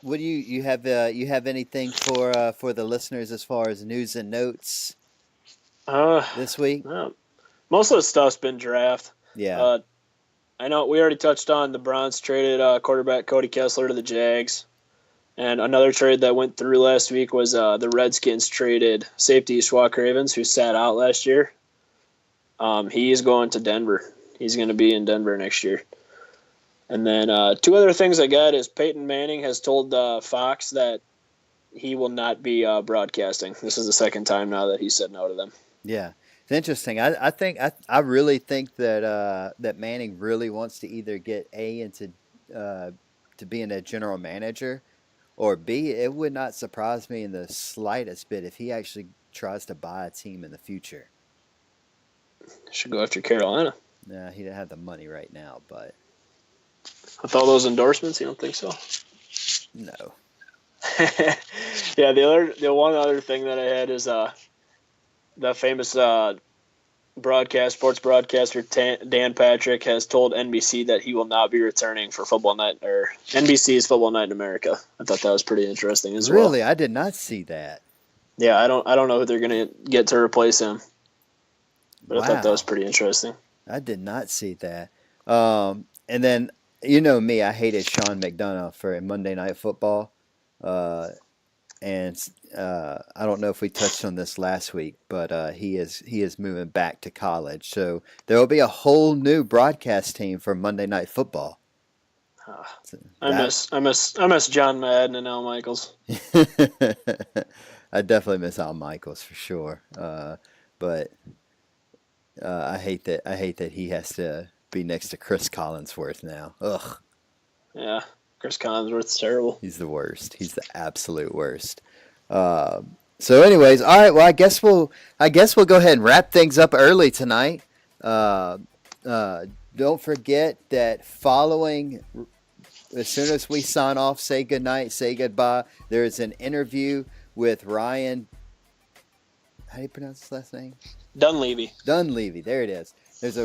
What do you have? You have anything for the listeners as far as news and notes this week? Most of the stuff's been draft. Yeah. I know we already touched on the Browns traded quarterback Cody Kessler to the Jags. And another trade that went through last week was the Redskins traded safety Schwa Cravens, who sat out last year. He is going to Denver. He's going to be in Denver next year. And then two other things I got is Peyton Manning has told Fox that he will not be broadcasting. This is the second time now that he said no to them. Yeah. It's interesting. I really think that that Manning really wants to either get into to being a general manager, or B, it would not surprise me in the slightest bit if he actually tries to buy a team in the future. Should go after Carolina. Nah, he didn't have the money right now, but with all those endorsements, you don't think so? No. Yeah, the one other thing that I had is the famous sports broadcaster Dan Patrick has told NBC that he will not be returning for Football Night or NBC's Football Night in America. I thought that was pretty interesting as well. Really, I did not see that. Yeah, I don't know who they're gonna get to replace him, but I thought that was pretty interesting. I did not see that. And then you know me, I hated Sean McDonough for Monday Night Football. And I don't know if we touched on this last week, but he is moving back to college, so there will be a whole new broadcast team for Monday Night Football. I miss John Madden and Al Michaels. I definitely miss Al Michaels for sure, but I hate that he has to be next to Chris Collinsworth now. Ugh. Yeah. Chris Collinsworth's terrible. He's the worst. He's the absolute worst. So anyways, all right, well I guess we'll go ahead and wrap things up early tonight. Don't forget that following, as soon as we sign off, say goodnight, say goodbye, there's an interview with Ryan. How do you pronounce his last name? Dunleavy. There it is. There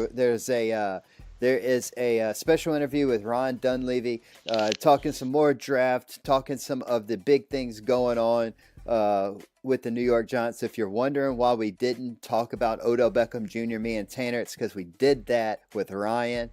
is a special interview with Ron Dunleavy, talking some more draft, talking some of the big things going on with the New York Giants. If you're wondering why we didn't talk about Odell Beckham Jr., me and Tanner, it's because we did that with Ryan.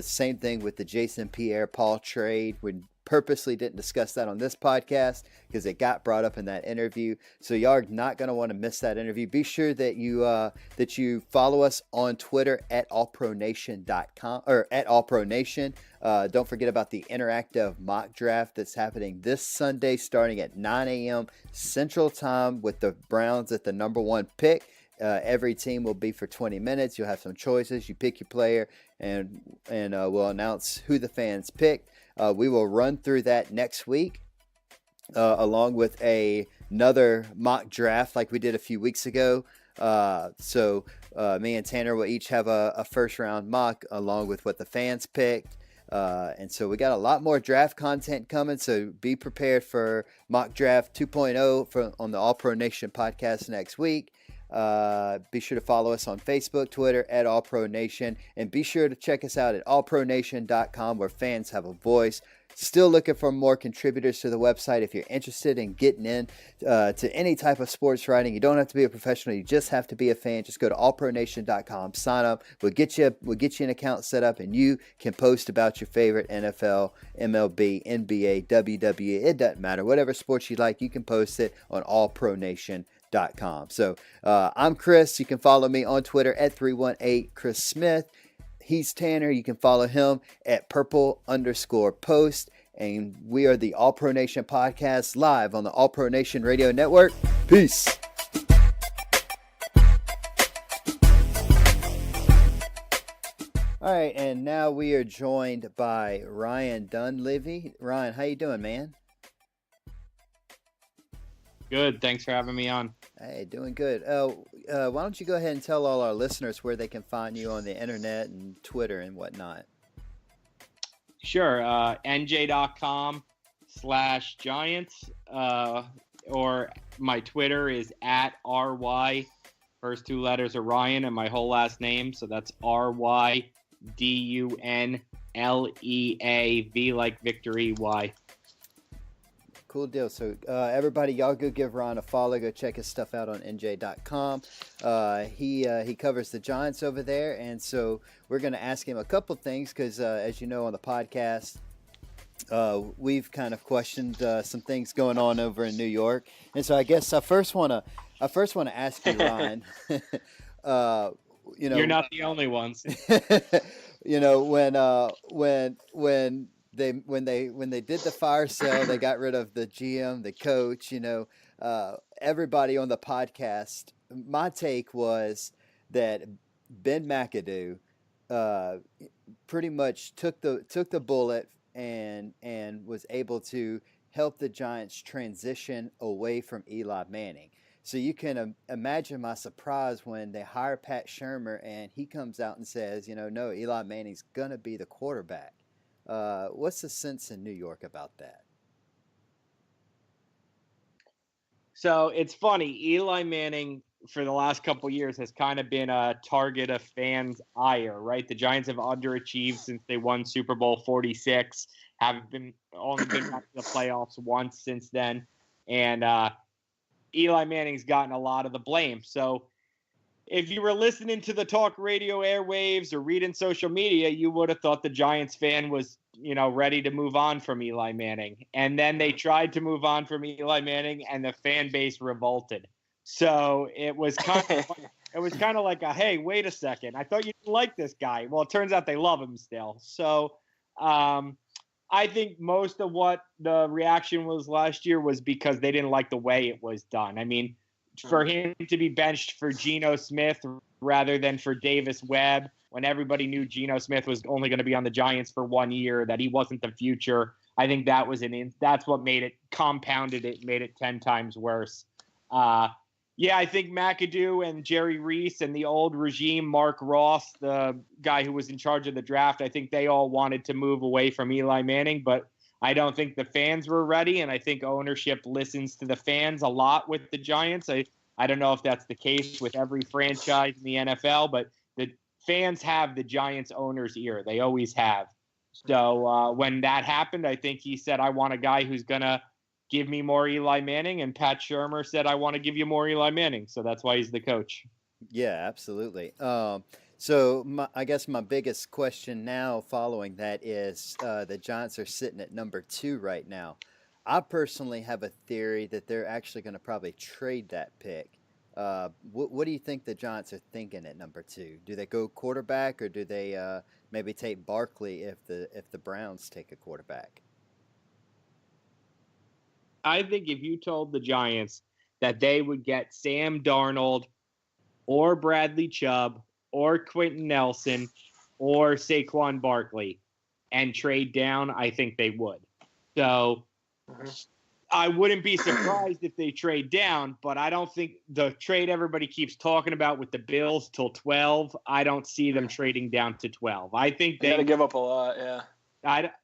Same thing with the Jason Pierre-Paul trade. We purposely didn't discuss that on this podcast because it got brought up in that interview. So y'all are not going to want to miss that interview. Be sure that you follow us on Twitter at allpronation.com or at allpronation. Don't forget about the interactive mock draft that's happening this Sunday starting at 9 a.m. Central Time with the Browns at the number 1 pick. Every team will be for 20 minutes. You'll have some choices. You pick your player, and we'll announce who the fans picked. We will run through that next week, along with another mock draft like we did a few weeks ago. So me and Tanner will each have a first round mock along with what the fans picked. And so we got a lot more draft content coming. So be prepared for mock draft 2.0 on the All Pro Nation podcast next week. Be sure to follow us on Facebook, Twitter at All Pro Nation, and be sure to check us out at allpronation.com where fans have a voice. Still looking for more contributors to the website. If you're interested in getting in to any type of sports writing, you don't have to be a professional. You just have to be a fan. Just go to allpronation.com, sign up. We'll get you an account set up, and you can post about your favorite NFL, MLB, NBA, WWE. It doesn't matter. Whatever sports you like, you can post it on allpronation.com. So I'm Chris. You can follow me on Twitter at 318 Chris Smith. He's Tanner. You can follow him at purple_post. And we are the All Pro Nation podcast live on the All Pro Nation Radio Network. Peace. All right, and now we are joined by Ryan Dunleavy. Ryan, how you doing, man? Good. Thanks for having me on. Hey, doing good. Why don't you go ahead and tell all our listeners where they can find you on the internet and Twitter and whatnot? Sure. NJ.com/Giants. Or my Twitter is @RY. First two letters are Ryan and my whole last name. So that's RYDUNLEAV like victory Y. Cool deal. So everybody, y'all go give Ron a follow. Go check his stuff out on NJ.com. He covers the Giants over there, and so we're going to ask him a couple things because, as you know, on the podcast, we've kind of questioned some things going on over in New York, and so I guess I first want to ask you, Ron. You're not the only ones. When they did the fire sale, they got rid of the GM, the coach, everybody on the podcast. My take was that Ben McAdoo pretty much took the bullet and was able to help the Giants transition away from Eli Manning. So you can imagine my surprise when they hire Pat Shurmur and he comes out and says, no, Eli Manning's going to be the quarterback. What's the sense in New York about that? So it's funny. Eli Manning, for the last couple of years, has kind of been a target of fans' ire, right? The Giants have underachieved since they won Super Bowl 46. Only been back to the playoffs once since then. And Eli Manning's gotten a lot of the blame. So if you were listening to the talk radio airwaves or reading social media, you would have thought the Giants fan was, ready to move on from Eli Manning. And then they tried to move on from Eli Manning and the fan base revolted. So it was kind of like a, hey, wait a second. I thought you didn't like this guy. Well, it turns out they love him still. So I think most of what the reaction was last year was because they didn't like the way it was done. I mean, for him to be benched for Geno Smith rather than for Davis Webb, when everybody knew Geno Smith was only going to be on the Giants for 1 year, that he wasn't the future, I think that was that's what compounded it, made it 10 times worse. I think McAdoo and Jerry Reese and the old regime, Mark Ross, the guy who was in charge of the draft, I think they all wanted to move away from Eli Manning, but I don't think the fans were ready, and I think ownership listens to the fans a lot with the Giants. I don't know if that's the case with every franchise in the NFL, but the fans have the Giants owner's ear. They always have. So when that happened, I think he said, I want a guy who's going to give me more Eli Manning, and Pat Shurmur said, I want to give you more Eli Manning. So that's why he's the coach. Yeah, absolutely. So I guess my biggest question now following that is the Giants are sitting at number 2 right now. I personally have a theory that they're actually going to probably trade that pick. What do you think the Giants are thinking at number 2? Do they go quarterback, or do they maybe take Barkley if the Browns take a quarterback? I think if you told the Giants that they would get Sam Darnold or Bradley Chubb or Quentin Nelson or Saquon Barkley and trade down, I think they would. So I wouldn't be surprised if they trade down, but I don't think the trade everybody keeps talking about with the Bills till 12, I don't see them trading down to 12. I think they got to give up a lot, yeah.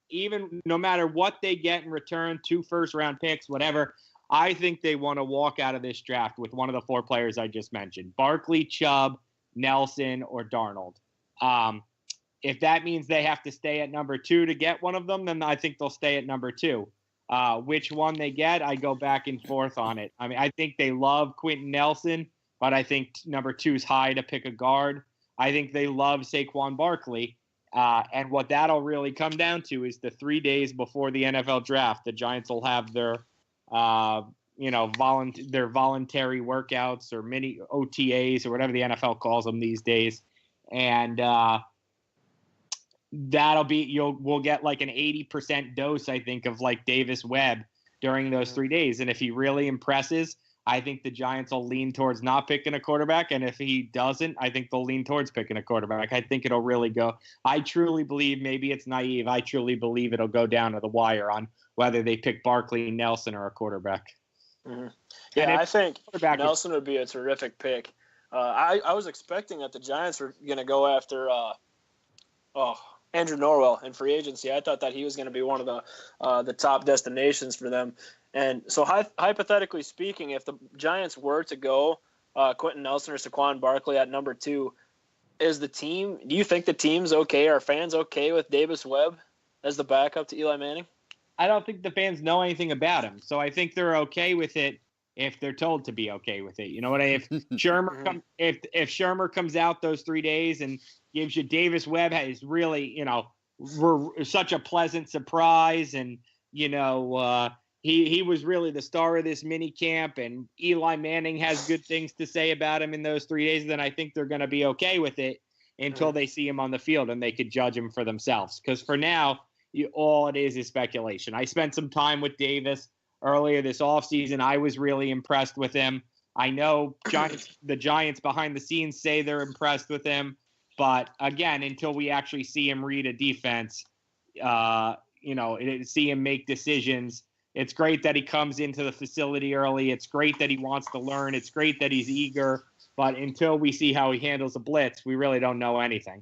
Even no matter what they get in return, 2 first-round picks, whatever, I think they want to walk out of this draft with one of the 4 players I just mentioned, Barkley, Chubb, Nelson, or Darnold. If that means they have to stay at number 2 to get one of them, then I think they'll stay at number 2. Which one they get, I go back and forth on it. I mean, I think they love Quentin Nelson, but I think number 2 is high to pick a guard. I think they love Saquon Barkley. And what that'll really come down to is the 3 days before the NFL draft, the Giants will have their, their voluntary workouts or mini OTAs or whatever the NFL calls them these days. And we'll get like an 80% dose, I think, of like Davis Webb during those 3 days. And if he really impresses, I think the Giants will lean towards not picking a quarterback. And if he doesn't, I think they'll lean towards picking a quarterback. I think it'll really go. I truly believe, maybe it's naive, I truly believe it'll go down to the wire on whether they pick Barkley, Nelson, or a quarterback. Mm-hmm. Yeah, I think Nelson would be a terrific pick. I was expecting that the Giants were going to go after Andrew Norwell in free agency. I thought that he was going to be one of the top destinations for them. And so hypothetically speaking, if the Giants were to go Quentin Nelson or Saquon Barkley at number 2, do you think the team's okay? Are fans okay with Davis Webb as the backup to Eli Manning? I don't think the fans know anything about him. So I think they're okay with it if they're told to be okay with it. You know what I mean? If Shermer comes out those 3 days and gives you Davis Webb is really, such a pleasant surprise, and he was really the star of this mini camp, and Eli Manning has good things to say about him in those 3 days, then I think they're going to be okay with it until they see him on the field and they could judge him for themselves. Because for now, all it is speculation. I spent some time with Davis earlier this offseason. I was really impressed with him. I know the Giants behind the scenes say they're impressed with him. But again, until we actually see him read a defense, see him make decisions. It's great that he comes into the facility early. It's great that he wants to learn. It's great that he's eager. But until we see how he handles a blitz, we really don't know anything.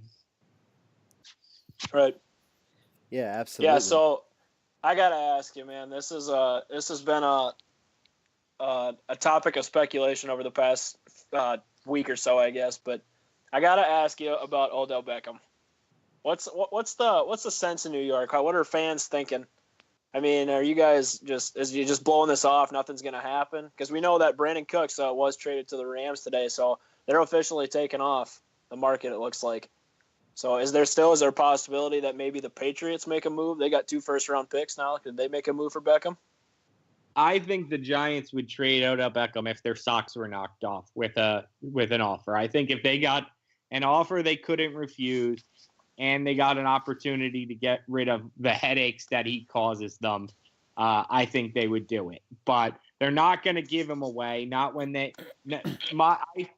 Right. Yeah, absolutely. Yeah, so I got to ask you, man, this has been a topic of speculation over the past week or so, I guess, but I gotta ask you about Odell Beckham. What's the sense in New York? What are fans thinking? I mean, are you guys just blowing this off? Nothing's gonna happen, because we know that Brandon Cooks was traded to the Rams today, so they're officially taking off the market. It looks like. So is there a possibility that maybe the Patriots make a move? They got 2 first-round picks now. Could they make a move for Beckham? I think the Giants would trade Odell Beckham if their socks were knocked off with an offer. I think if they got an offer they couldn't refuse, and they got an opportunity to get rid of the headaches that he causes them, I think they would do it. But they're not going to give him away. Not when I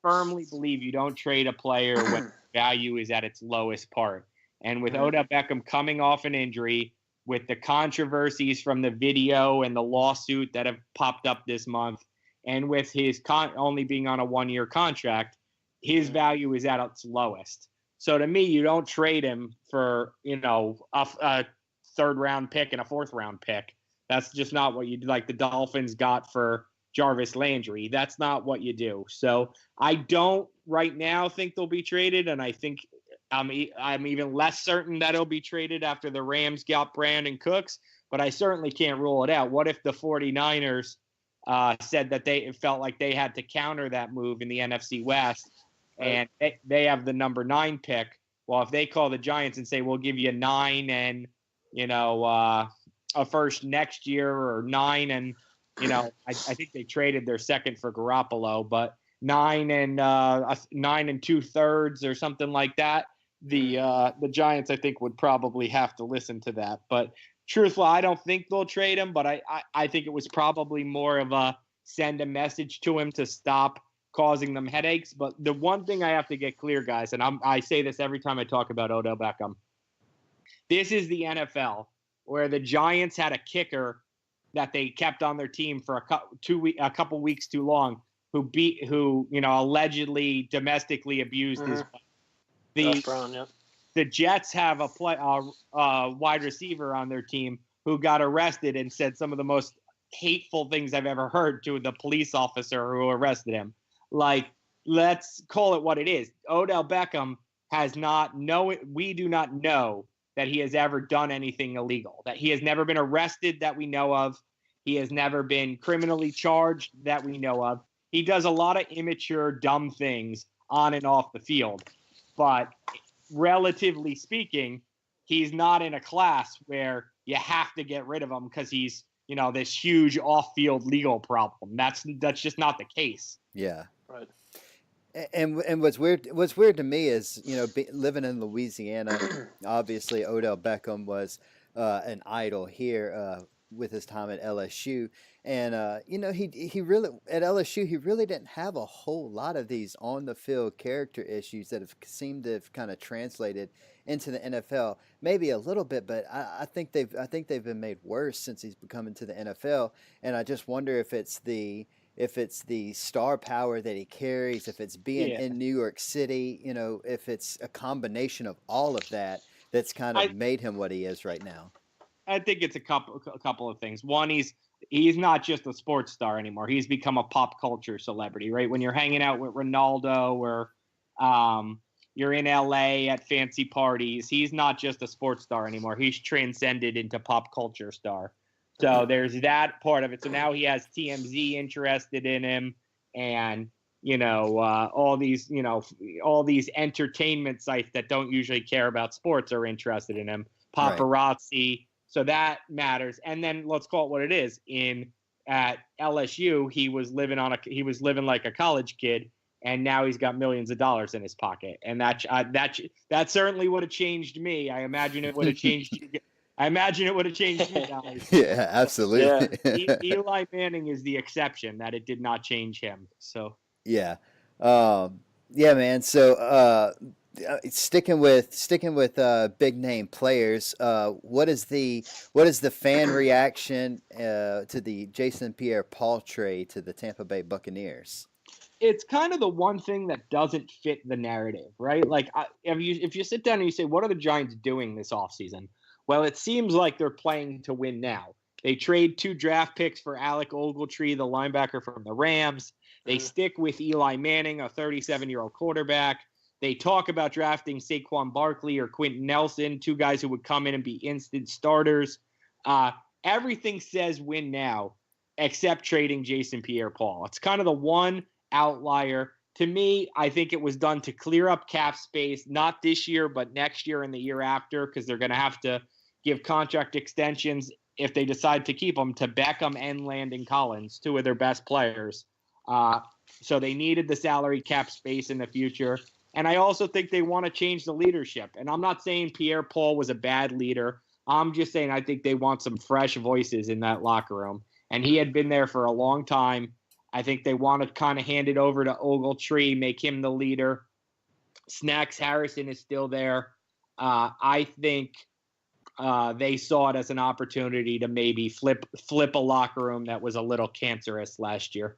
firmly believe you don't trade a player when value is at its lowest part. And with Odell Beckham coming off an injury, with the controversies from the video and the lawsuit that have popped up this month, and with his only being on a 1-year contract, his value is at its lowest. So to me, you don't trade him for, a 3rd-round pick and a 4th-round pick. That's just not what you do. Like the Dolphins got for Jarvis Landry. That's not what you do. So I don't right now think they'll be traded, and I think I'm even less certain that he'll be traded after the Rams got Brandon Cooks, but I certainly can't rule it out. What if the 49ers said that it felt like they had to counter that move in the NFC West, and they have the number 9 pick? Well, if they call the Giants and say, we'll give you 9 and, a first next year, or 9 and, I think they traded their 2nd for Garoppolo, but 9 and 2/3 or something like that. The Giants, I think, would probably have to listen to that. But truthfully, I don't think they'll trade him, but I think it was probably more of a send a message to him to stop causing them headaches. But the one thing I have to get clear, guys, and I say this every time I talk about Odell Beckham, this is the NFL, where the Giants had a kicker that they kept on their team for a couple weeks too long, who allegedly domestically abused his wife. The Jets have a wide receiver on their team who got arrested and said some of the most hateful things I've ever heard to the police officer who arrested him. Like, let's call it what it is. Odell Beckham we do not know that he has ever done anything illegal, that he has never been arrested that we know of. He has never been criminally charged that we know of. He does a lot of immature, dumb things on and off the field. But relatively speaking, he's not in a class where you have to get rid of him because he's, this huge off-field legal problem. That's just not the case. Yeah. Right. And what's weird to me is, living in Louisiana, obviously Odell Beckham was an idol here with his time at LSU, and he really at LSU he really didn't have a whole lot of these on the field character issues that have seemed to have kind of translated into the NFL. Maybe a little bit, but I think they've been made worse since he's become into the NFL, and I just wonder if it's the star power that he carries, if it's being Yeah. in New York City, if it's a combination of all of that that's kind of made him what he is right now. I think it's a couple of things. One, he's not just a sports star anymore. He's become a pop culture celebrity, right? When you're hanging out with Ronaldo or you're in LA at fancy parties, he's not just a sports star anymore. He's transcended into pop culture star. So there's that part of it. So now he has TMZ interested in him, and all these entertainment sites that don't usually care about sports are interested in him. Paparazzi. So that matters. And then let's call it what it is. At LSU, he was living like a college kid, and now he's got millions of dollars in his pocket. And that certainly would have changed me. I imagine it would have changed you. I imagine it would have changed you guys. Yeah, absolutely. Eli Manning is the exception that it did not change him. So Yeah. Yeah, man. So sticking with big name players, what is the fan reaction to the Jason Pierre-Paul trade to the Tampa Bay Buccaneers? it's kind of the one thing that doesn't fit the narrative, right? Like if you sit down and you say, what are the Giants doing this offseason? Well, it seems like they're playing to win now. They trade 2 draft picks for Alec Ogletree, the linebacker from the Rams. They stick with Eli Manning, a 37-year-old quarterback. They talk about drafting Saquon Barkley or Quentin Nelson, 2 guys who would come in and be instant starters. Everything says win now, except trading Jason Pierre-Paul. It's kind of the one outlier. To me, I think it was done to clear up cap space, not this year, but next year and the year after, because they're going to have to give contract extensions if they decide to keep them to Beckham and Landon Collins, 2 of their best players. So they needed the salary cap space in the future. And I also think they want to change the leadership. And I'm not saying Pierre-Paul was a bad leader. I'm just saying I think they want some fresh voices in that locker room. And he had been there for a long time. I think they want to kind of hand it over to Ogletree, make him the leader. Snacks Harrison is still there. I think they saw it as an opportunity to maybe flip a locker room that was a little cancerous last year.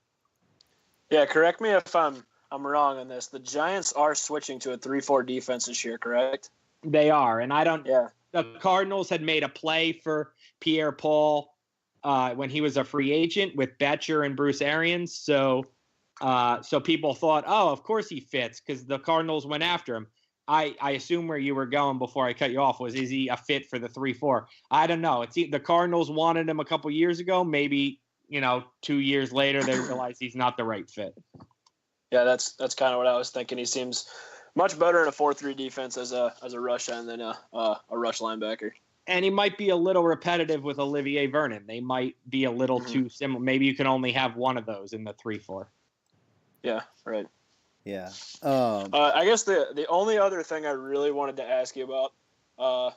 Yeah, correct me if I'm wrong on this. The Giants are switching to a 3-4 defense this year, correct? They are, and I don't. Yeah. The Cardinals had made a play for Pierre-Paul when he was a free agent with Betcher and Bruce Arians. So people thought, oh, of course he fits because the Cardinals went after him. I assume where you were going before I cut you off was, is he a fit for the 3-4? I don't know. The Cardinals wanted him a couple years ago. Maybe 2 years later they realized he's not the right fit. Yeah, that's kind of what I was thinking. He seems much better in a 4-3 defense as a rush end than a rush linebacker. And he might be a little repetitive with Olivier Vernon. They might be a little too similar. Maybe you can only have one of those in the 3-4. Yeah, right. Yeah. I guess the only other thing I really wanted to ask you about,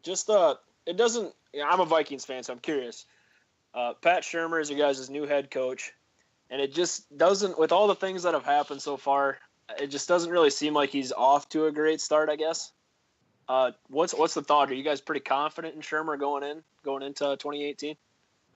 it doesn't. I'm a Vikings fan, so I'm curious. Pat Shurmur is you guys' new head coach, and it just doesn't. With all the things that have happened so far, it just doesn't really seem like he's off to a great start, I guess. What's the thought? Are you guys pretty confident in Shurmur going into 2018?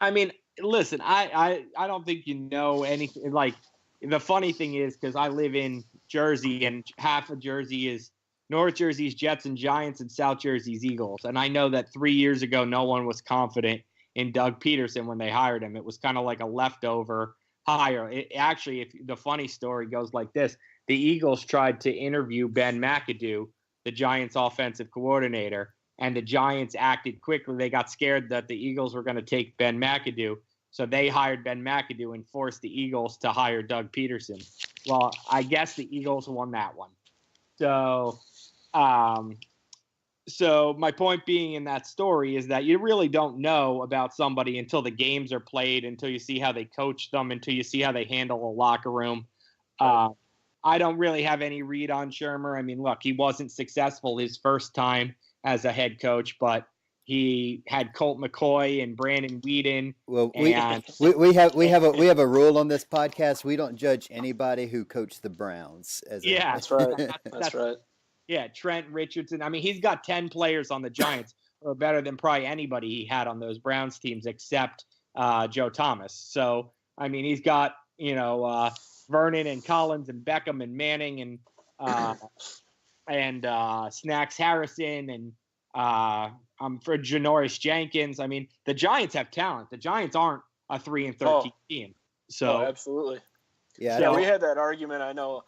I mean, listen, I don't think you know anything. Like, the funny thing is, because I live in Jersey, and half of Jersey is North Jersey's Jets and Giants, and South Jersey's Eagles. And I know that 3 years ago, no one was confident in Doug Peterson when they hired him. It was kind of like a leftover hire. The funny story goes like this. The Eagles tried to interview Ben McAdoo, the Giants offensive coordinator, and the Giants acted quickly. They got scared that the Eagles were going to take Ben McAdoo, so they hired Ben McAdoo and forced the Eagles to hire Doug Peterson. Well, I guess the Eagles won that one. So my point being in that story is that you really don't know about somebody until the games are played, until you see how they coach them, until you see how they handle a locker room. I don't really have any read on Shurmur. I mean, look, he wasn't successful his first time as a head coach, but he had Colt McCoy and Brandon Whedon. Well, and we have a rule on this podcast. We don't judge anybody who coached the Browns. That's right. That's right. Yeah, Trent Richardson. I mean, he's got 10 players on the Giants who are better than probably anybody he had on those Browns teams except Joe Thomas. So, I mean, he's got, Vernon and Collins and Beckham and Manning and Snacks Harrison and for Janoris Jenkins. I mean, the Giants have talent. The Giants aren't a 3-13 team. So absolutely. Yeah. So we had that argument. I know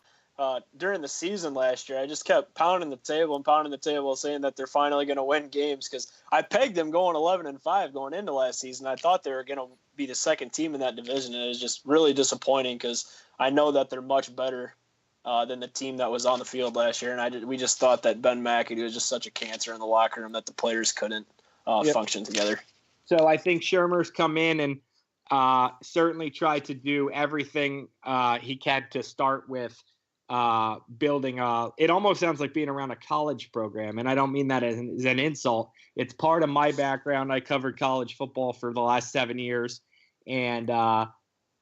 during the season last year, I just kept pounding the table, saying that they're finally going to win games because I pegged them going 11-5 going into last season. I thought they were going to be the second team in that division, and it was just really disappointing because I know that they're much better than the team that was on the field last year, and we just thought that Ben McAdoo was just such a cancer in the locker room that the players couldn't function together. So I think Shurmur's come in and certainly tried to do everything he can to start with building it almost sounds like being around a college program, and I don't mean that as an insult. It's part of my background. I covered college football for the last 7 years, and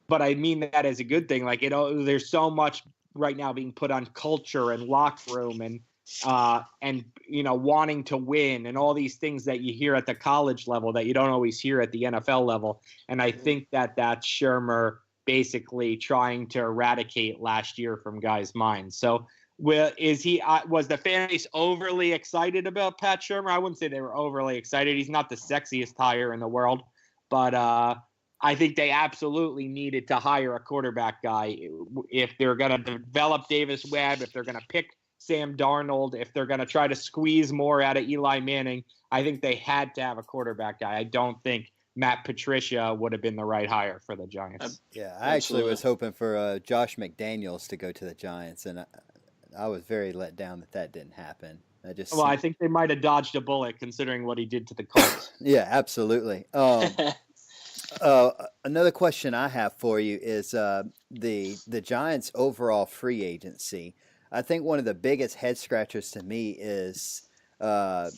but I mean that as a good thing. Like, there's so much right now being put on culture and locker room and wanting to win and all these things that you hear at the college level that you don't always hear at the NFL level. And I think that's Shurmur basically trying to eradicate last year from guys' minds. So was the fan base overly excited about Pat Shurmur? I wouldn't say they were overly excited. He's not the sexiest hire in the world, but I think they absolutely needed to hire a quarterback guy if they're going to develop Davis Webb, if they're going to pick Sam Darnold, if they're going to try to squeeze more out of Eli Manning. I think they had to have a quarterback guy. I don't think Matt Patricia would have been the right hire for the Giants. Yeah, I actually was hoping for Josh McDaniels to go to the Giants, and I was very let down that didn't happen. I think they might have dodged a bullet considering what he did to the Colts. Yeah, absolutely. Another question I have for you is the Giants' overall free agency. I think one of the biggest head scratchers to me is Dave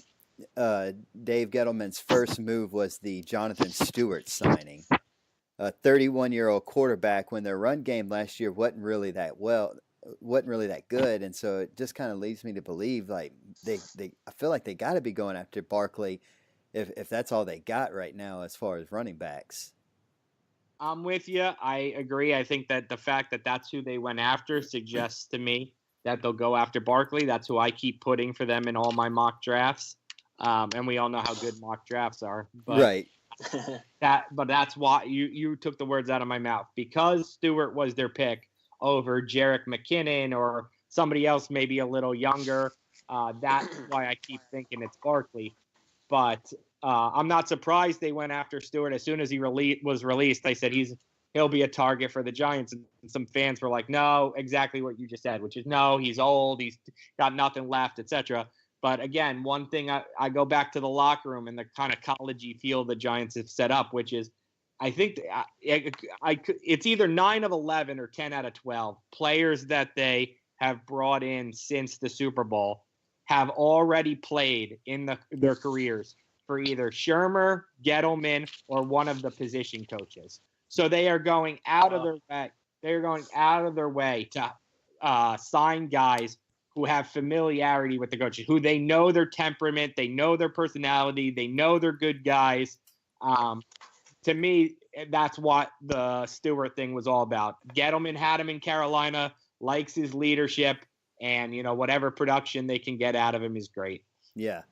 Gettleman's first move was the Jonathan Stewart signing, a 31-year-old quarterback when their run game last year wasn't really that good, and so it just kind of leads me to believe like I feel like they got to be going after Barkley if that's all they got right now as far as running backs. I'm with you. I agree. I think that the fact that that's who they went after suggests to me that they'll go after Barkley. That's who I keep putting for them in all my mock drafts. And we all know how good mock drafts are. But right. But that's why you took the words out of my mouth. Because Stewart was their pick over Jerick McKinnon or somebody else maybe a little younger. That's why I keep thinking it's Barkley. But I'm not surprised they went after Stewart. As soon as he was released, they said he'll be a target for the Giants. And some fans were like, no, exactly what you just said, which is no, he's old, he's got nothing left, etc. But again, one thing I go back to the locker room and the kind of collegey feel the Giants have set up, which is I think it's either 9 of 11 or 10 out of 12 players that they have brought in since the Super Bowl have already played in their careers for either Shurmur, Gettleman, or one of the position coaches. So they are going out of their way. They're going out of their way to sign guys who have familiarity with the coaches, who they know their temperament, they know their personality, they know they're good guys. To me, that's what the Stewart thing was all about. Gettleman had him in Carolina, likes his leadership, and whatever production they can get out of him is great. Yeah,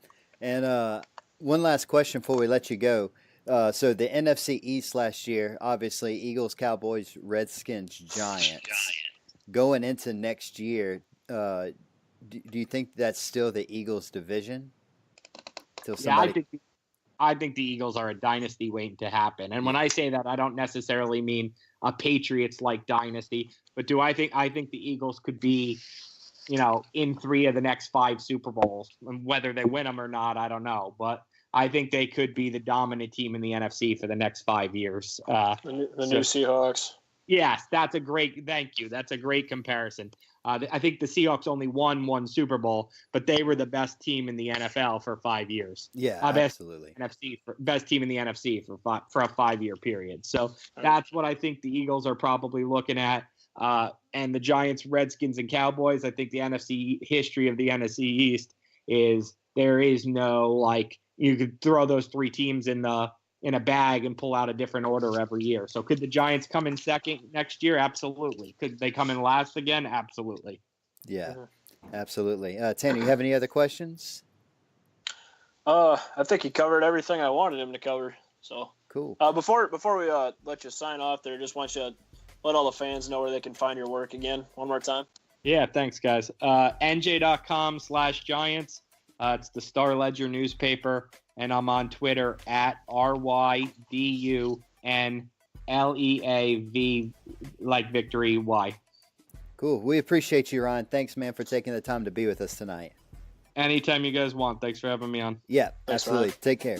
and one last question before we let you go. So the NFC East last year, obviously Eagles, Cowboys, Redskins, Giants. Going into next year, do you think that's still the Eagles' division? I think the Eagles are a dynasty waiting to happen. And when I say that, I don't necessarily mean a Patriots-like dynasty. But I think the Eagles could be, in 3 of the next 5 Super Bowls. And whether they win them or not, I don't know. But I think they could be the dominant team in the NFC for the next 5 years. The new Seahawks. Yes, that's a great. Thank you. That's a great comparison. I think the Seahawks only won one Super Bowl, but they were the best team in the NFL for 5 years. Yeah, Best absolutely. best team in the NFC for a 5-year period. So that's what I think the Eagles are probably looking at. And the Giants, Redskins, and Cowboys. I think the NFC history of the NFC East is there is no like you could throw those three teams in a bag and pull out a different order every year. So could the Giants come in second next year? Absolutely. Could they come in last again? Absolutely. Yeah, absolutely. Tanner, you have any other questions? I think he covered everything I wanted him to cover. So Cool. before we let you sign off there, just want you to let all the fans know where they can find your work again one more time. Yeah, thanks, guys. NJ.com/Giants. It's the Star Ledger newspaper, and I'm on Twitter at RYDUNLEAV, like victory Y. Cool. We appreciate you, Ron. Thanks, man, for taking the time to be with us tonight. Anytime you guys want. Thanks for having me on. Yeah, Thanks, absolutely. Ron. Take care.